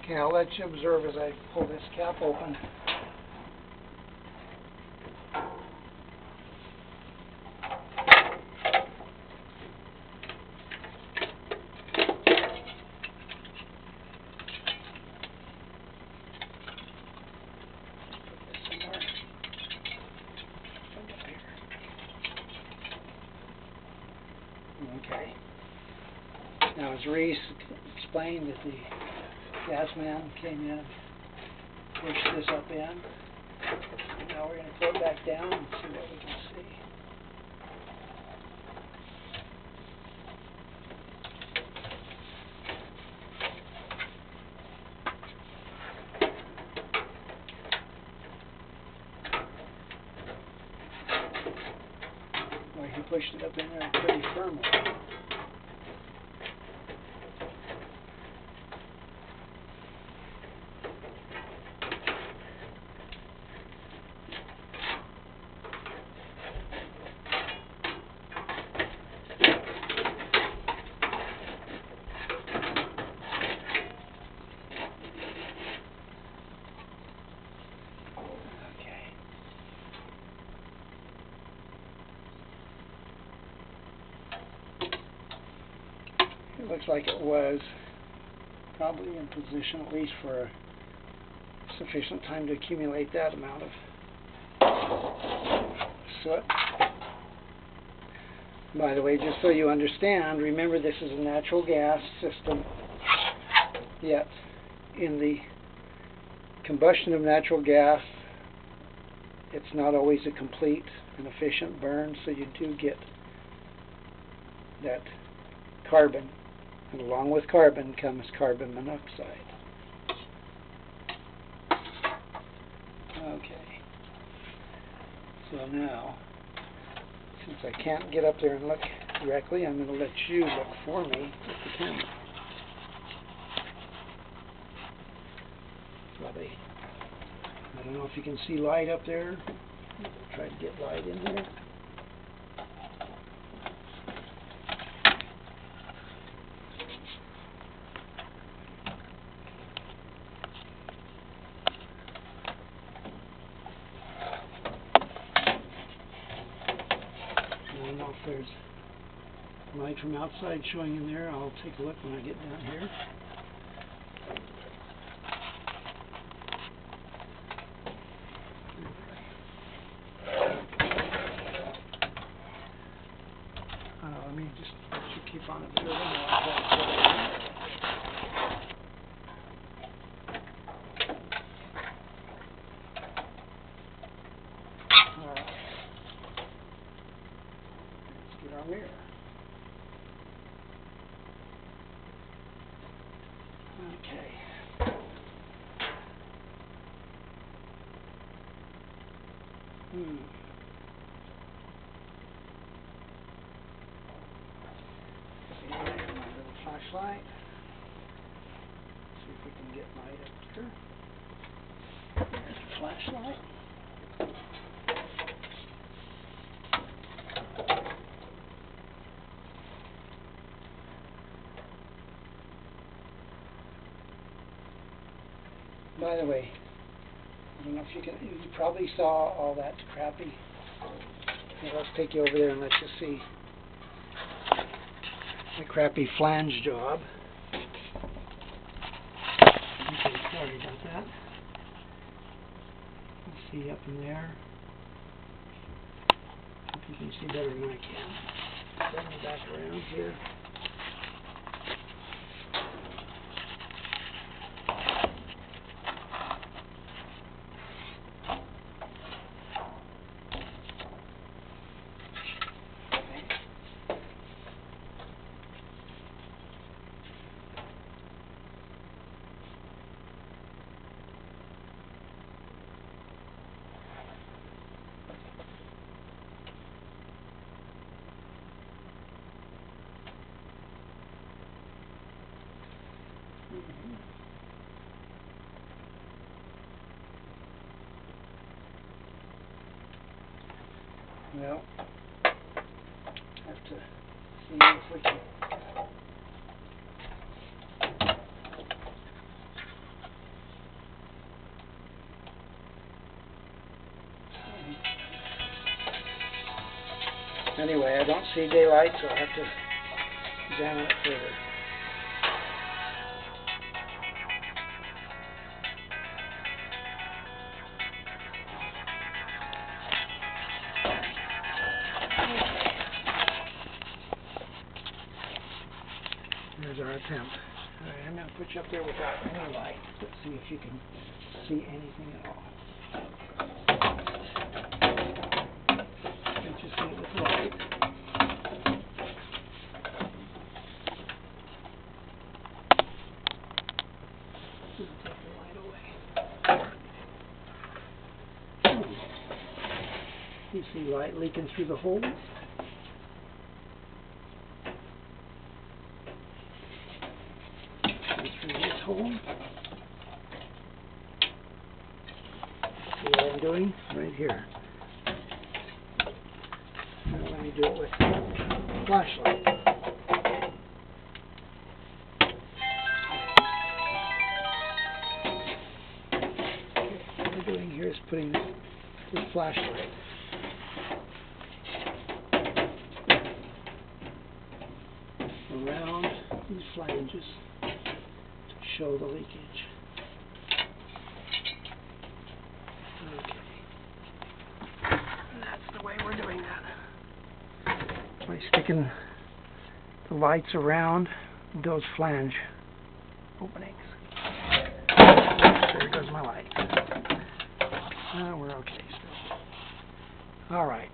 Okay, I'll let you observe as I pull this cap open. Okay. Now, as Reese explained, that the gas man came in and pushed this up in. Now we're going to pull it back down and see what we can see. Well, he pushed it up in there pretty firmly. It looks like it was probably in position at least for sufficient time to accumulate that amount of soot. By the way, just so you understand, remember this is a natural gas system, yet in the combustion of natural gas, it's not always a complete and efficient burn, so you do get that carbon. And along with carbon comes carbon monoxide. Okay. So now, since I can't get up there and look directly, I'm going to let you look for me with the camera. Probably, I don't know if you can see light up there. I'll try to get light in here. I don't know if there's light from outside showing in there. I'll take a look when I get down here. Let me just let you keep on observing. Alright. Let's get our mirror. Okay. See, my little flashlight. See if we can get light up here. There's the flashlight. By the way, I don't know if you probably saw all that crappy. Here, let's take you over there and let you see the crappy flange job. Okay, sorry about that. Let's see up in there. If you can see better than I can. Bring me back around here. Well, have to see if we can Anyway, I don't see daylight, so I'll have to examine it further. There's our attempt. All right, I'm going to put you up there without any light. Let's see if you can see anything at all. Can't you see it with light? Take the light away. You see light leaking through the holes? Through this hole. See what I'm doing? Right here. Now let me do it with a flashlight. What we're doing here is putting this flashlight around these flanges to show the leakage. Okay. And that's the way we're doing that. By sticking the lights around those flange openings. There goes my light. We're okay still. Alright.